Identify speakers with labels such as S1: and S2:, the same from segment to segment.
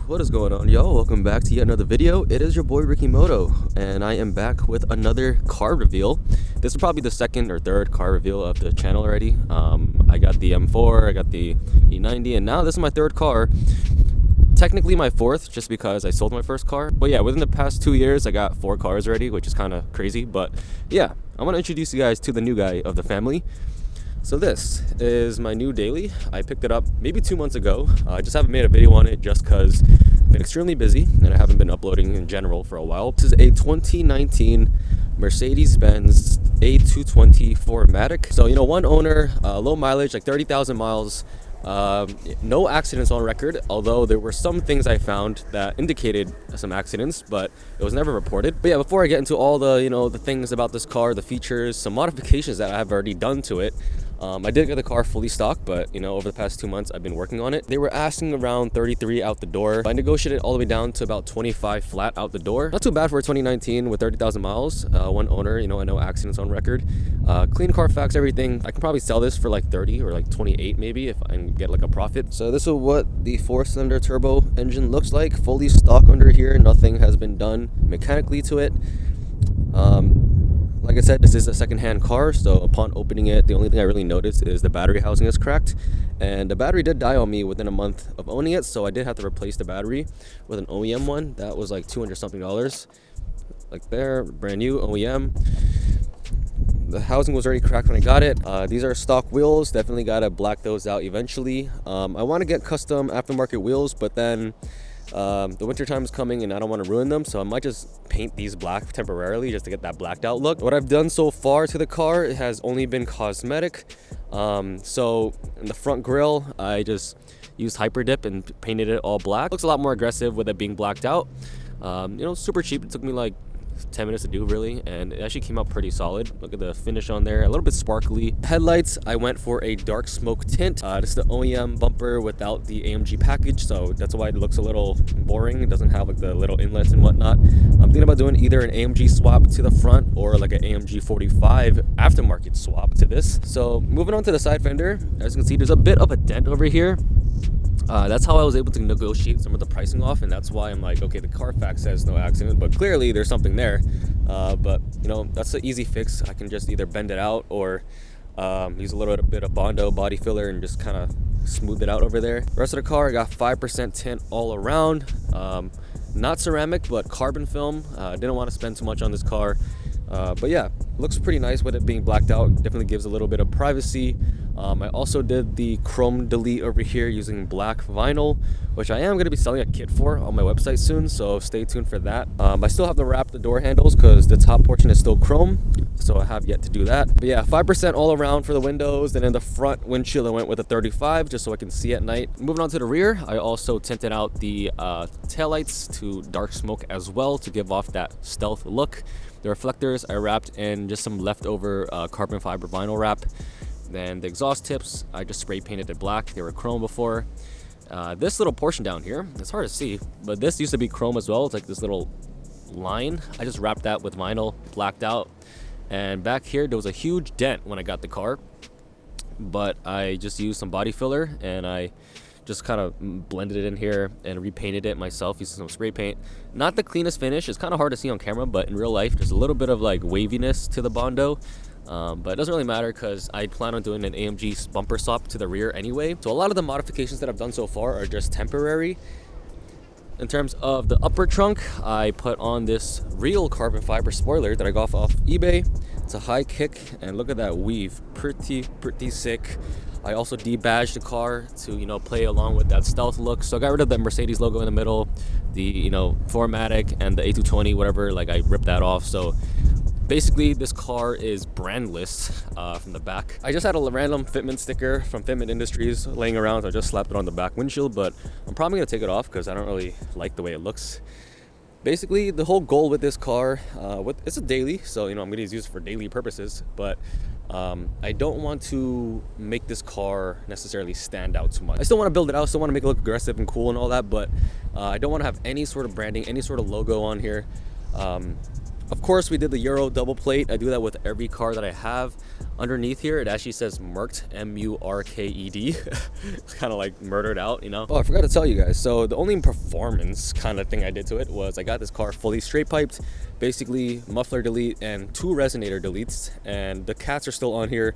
S1: What is going on, y'all? Welcome back to yet another video. It is your boy RickyMoto, and I am back with another car reveal. This is probably the second or third car reveal of the channel already. I got the M4, I got the E90, and now this is my third car. Technically my fourth, just because I sold my first car. But yeah, within the past 2 years, I got 4 cars already, which is kind of crazy. But yeah, I want to introduce you guys to the new guy of the family. So this is my new daily. I picked it up maybe 2 months ago. I just haven't made a video on it just because I've been extremely busy and I haven't been uploading in general for a while. This is a 2019 Mercedes-Benz A220 4MATIC. So, you know, one owner, low mileage, like 30,000 miles. No accidents on record, although there were some things I found that indicated some accidents, but it was never reported. But yeah, before I get into all the, you know, the things about this car, the features, some modifications that I've already done to it, I did get the car fully stocked, but you know, over the past 2 months I've been working on it. They were asking around 33 out the door. I negotiated all the way down to about 25 flat out the door. Not too bad for a 2019 with 30,000 miles. One owner, you know, no accidents on record. Clean Carfax, everything. I can probably sell this for like 30 or like 28 maybe if I can get like a profit. So this is what the 4-cylinder turbo engine looks like. Fully stock under here. Nothing has been done mechanically to it. Like I said, this is a second-hand car, so upon opening it, the only thing I really noticed is the battery housing is cracked. And the battery did die on me within a month of owning it, so I did have to replace the battery with an OEM one. That was like $200 something. Like there, brand new OEM. The housing was already cracked when I got it. These are stock wheels. Definitely gotta black those out eventually. I want to get custom aftermarket wheels, but then the winter time is coming and I don't want to ruin them, so I might just paint these black temporarily just to get that blacked out look. What I've done so far to the car, it has only been cosmetic. So in the front grille, I just used hyper dip and painted it all black. Looks a lot more aggressive with it being blacked out. You know, super cheap. It took me like 10 minutes to do, really, and it actually came out pretty solid. Look at the finish on there, a little bit sparkly. Headlights, I went for a dark smoke tint. This is the OEM bumper without the AMG package, so that's why it looks a little boring. It doesn't have like the little inlets and whatnot. I'm thinking about doing either an AMG swap to the front or like an AMG 45 aftermarket swap to this. So moving on to the side fender, as you can see, there's a bit of a dent over here. That's how I was able to negotiate some of the pricing off, and that's why I'm like, okay, the Carfax says no accident, but clearly there's something there. But you know, that's an easy fix. I can just either bend it out or use a little bit of Bondo body filler and just kind of smooth it out over there. The rest of the car, I got 5% tint all around. Not ceramic, but carbon film. Didn't want to spend too much on this car. But yeah, looks pretty nice with it being blacked out. Definitely gives a little bit of privacy. I also did the chrome delete over here using black vinyl, which I am going to be selling a kit for on my website soon, so stay tuned for that. I still have to wrap the door handles because the top portion is still chrome, so I have yet to do that. But yeah, 5% all around for the windows, and in the front windshield I went with a 35 just so I can see at night. Moving on to the rear, I also tinted out the taillights to dark smoke as well to give off that stealth look. The reflectors I wrapped in just some leftover carbon fiber vinyl wrap. Then the exhaust tips, I just spray painted it black. They were chrome before. This little portion down here, it's hard to see, but this used to be chrome as well. It's like this little line. I just wrapped that with vinyl, blacked out. And back here, there was a huge dent when I got the car, but I just used some body filler and I just kind of blended it in here and repainted it myself using some spray paint. Not the cleanest finish. It's kind of hard to see on camera, but in real life, there's a little bit of like waviness to the Bondo. But it doesn't really matter because I plan on doing an AMG bumper swap to the rear anyway. So a lot of the modifications that I've done so far are just temporary. In terms of the upper trunk, I put on this real carbon fiber spoiler that I got off eBay. It's a high kick, and look at that weave, pretty sick. I also debadged the car to, you know, play along with that stealth look. So I got rid of the Mercedes logo in the middle, the, you know, 4MATIC and the A220, whatever, like I ripped that off. So basically this car is brandless from the back. I just had a random Fitment sticker from Fitment Industries laying around, so I just slapped it on the back windshield, but I'm probably gonna take it off because I don't really like the way it looks. Basically, the whole goal with this car, it's a daily, so you know I'm gonna use it for daily purposes, but I don't want to make this car necessarily stand out too much. I still want to build it out, still want to make it look aggressive and cool and all that, but I don't want to have any sort of branding, any sort of logo on here. Of course, we did the Euro double plate. I do that with every car that I have. Underneath here, it actually says Murked, M-U-R-K-E-D. It's kind of like murdered out, you know? Oh, I forgot to tell you guys. So the only performance kind of thing I did to it was I got this car fully straight piped, basically muffler delete and 2 resonator deletes. And the cats are still on here.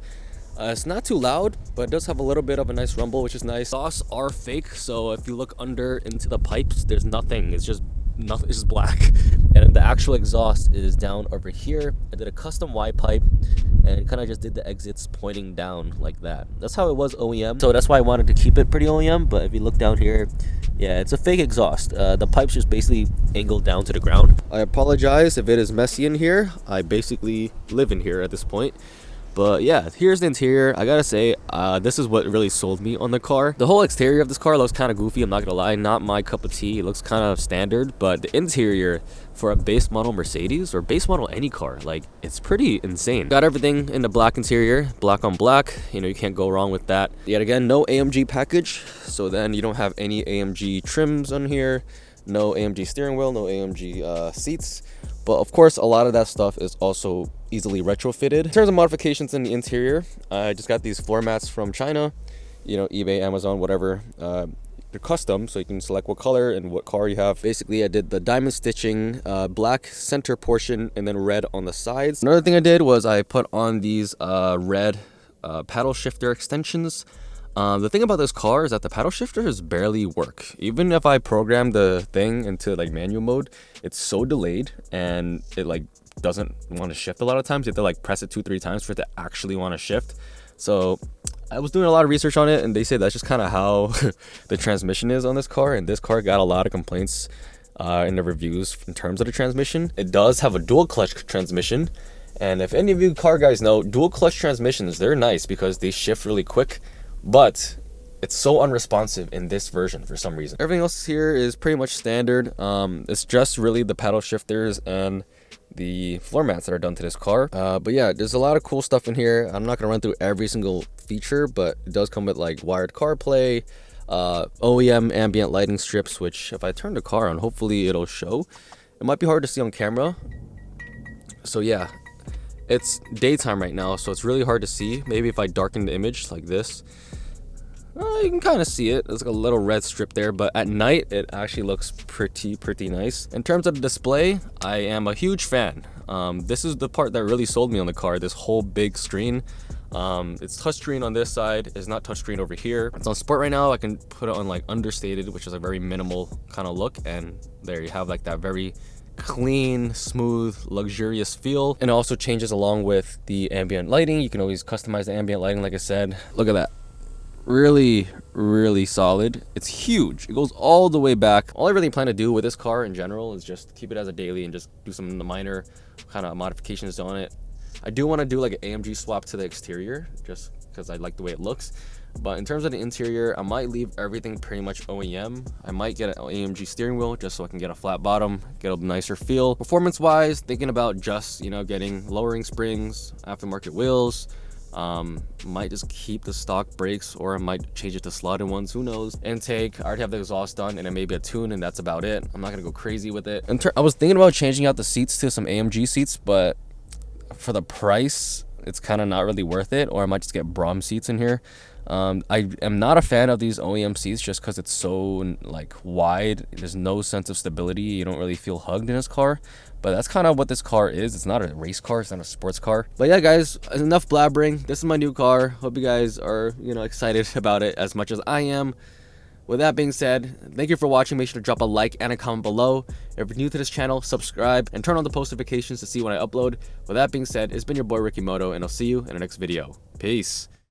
S1: It's not too loud, but it does have a little bit of a nice rumble, which is nice. Exhausts are fake, so if you look under into the pipes, there's nothing. It's just nothing. It's just black. And the actual exhaust is down over here. I did a custom Y pipe and kind of just did the exits pointing down like that. That's how it was OEM, so that's why I wanted to keep it pretty OEM. But if you look down here, yeah, it's a fake exhaust. The pipe's just basically angled down to the ground. I apologize if it is messy in here. I basically live in here at this point. But yeah, here's the interior. I gotta say, this is what really sold me on the car. The whole exterior of this car looks kind of goofy, I'm not gonna lie. Not my cup of tea. It looks kind of standard, but the interior for a base model Mercedes or base model any car, like, it's pretty insane. Got everything in the black interior, black on black. You know, you can't go wrong with that. Yet again, no AMG package, so then you don't have any AMG trims on here. No AMG steering wheel, no AMG seats. But of course, a lot of that stuff is also easily retrofitted. In terms of modifications in the interior, I just got these floor mats from China, you know, eBay, Amazon, whatever. They're custom, so you can select what color and what car you have. Basically, I did the diamond stitching, black center portion, and then red on the sides. Another thing I did was I put on these red paddle shifter extensions. The thing about this car is that the paddle shifters barely work. Even if I program the thing into like manual mode, it's so delayed and it like doesn't want to shift a lot of times. You have to like press it 2-3 times for it to actually want to shift. So I was doing a lot of research on it, and they say that's just kind of how the transmission is on this car. And this car got a lot of complaints in the reviews in terms of the transmission. It does have a dual clutch transmission. And if any of you car guys know, dual clutch transmissions, they're nice because they shift really quick. But it's so unresponsive in this version for some reason. Everything else here is pretty much standard. It's just really the paddle shifters and the floor mats that are done to this car. But yeah, there's a lot of cool stuff in here. I'm not gonna run through every single feature, but it does come with like wired CarPlay, OEM ambient lighting strips, which if I turn the car on, hopefully it'll show. It might be hard to see on camera. So yeah, it's daytime right now, so it's really hard to see. Maybe if I darken the image like this, you can kind of see it. There's like a little red strip there, but at night it actually looks pretty nice. In terms of the display, I am a huge fan. This is the part that really sold me on the car, this whole big screen. It's touchscreen on this side, it's not touchscreen over here. It's on sport right now. I can put it on like understated, which is a very minimal kind of look, and there you have like that very clean, smooth, luxurious feel. And it also changes along with the ambient lighting. You can always customize the ambient lighting, like I said. Look at that. Really solid. It's huge. It goes all the way back. All I really plan to do with this car in general is just keep it as a daily and just do some minor kind of modifications on it. I do want to do like an AMG swap to the exterior just because I like the way it looks. But in terms of the interior, I might leave everything pretty much OEM. I might get an AMG steering wheel just so I can get a flat bottom, get a nicer feel. Performance wise, thinking about just, you know, getting lowering springs, aftermarket wheels. Might just keep the stock brakes, or I might change it to slotted ones, who knows. Intake, I already have the exhaust done, and then maybe a tune, and that's about it. I'm not gonna go crazy with it. I was thinking about changing out the seats to some AMG seats, but for the price, it's kind of not really worth it. Or I might just get Brom seats in here. I am not a fan of these OEM seats just because it's so like wide. There's no sense of stability. You don't really feel hugged in this car. But that's kind of what this car is. It's not a race car. It's not a sports car. But yeah, guys, enough blabbering. This is my new car. Hope you guys are, you know, excited about it as much as I am. With that being said, thank you for watching. Make sure to drop a like and a comment below. If you're new to this channel, subscribe and turn on the post notifications to see when I upload. With that being said, it's been your boy RickyMoto, and I'll see you in the next video. Peace.